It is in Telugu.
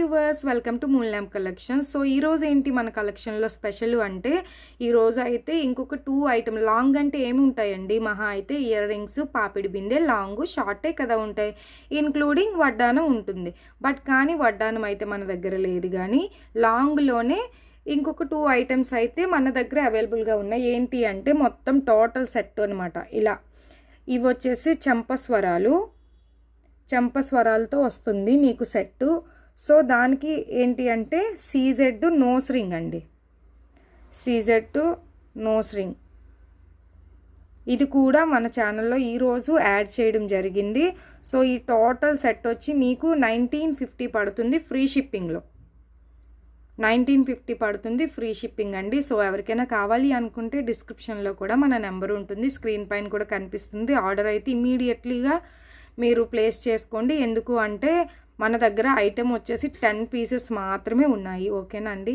Viewers, welcome to moon lamp collections. So ఈరోజు ఏంటి మన కలెక్షన్లో స్పెషల్ అంటే ఈరోజు అయితే ఇంకొక 2 ఐటమ్. లాంగ్ అంటే ఏమి ఉంటాయండి, మహా అయితే ఇయర్ రింగ్స్, పాపిడి బిందె, లాంగ్ షార్టే కదా ఉంటాయి, ఇన్క్లూడింగ్ వడ్డానం ఉంటుంది. బట్ కానీ వడ్డానం అయితే మన దగ్గర లేదు, కానీ లాంగ్లోనే ఇంకొక 2 ఐటమ్స్ అయితే మన దగ్గర అవైలబుల్గా ఉన్నాయి. ఏంటి అంటే మొత్తం టోటల్ సెట్ అనమాట. ఇలా ఇవి వచ్చేసి చంపస్వరాలతో వస్తుంది మీకు సెట్టు. సో దానికి ఏంటి అంటే సీజెడ్ నోస్ రింగ్ అండి, సీజెడ్ నోస్ రింగ్. ఇది కూడా మన ఛానల్లో ఈరోజు యాడ్ చేయడం జరిగింది. సో ఈ టోటల్ సెట్ వచ్చి మీకు 1950 పడుతుంది ఫ్రీ షిప్పింగ్లో. 1950 పడుతుంది ఫ్రీ షిప్పింగ్ అండి. సో ఎవరికైనా కావాలి అనుకుంటే డిస్క్రిప్షన్లో కూడా మన నెంబర్ ఉంటుంది, స్క్రీన్ పైన కూడా కనిపిస్తుంది. ఆర్డర్ అయితే ఇమీడియట్లీగా మీరు ప్లేస్ చేసుకోండి. ఎందుకు అంటే మన దగ్గర ఐటెం వచ్చేసి 10 పీసెస్ మాత్రమే ఉన్నాయి. ఓకేనా అండి.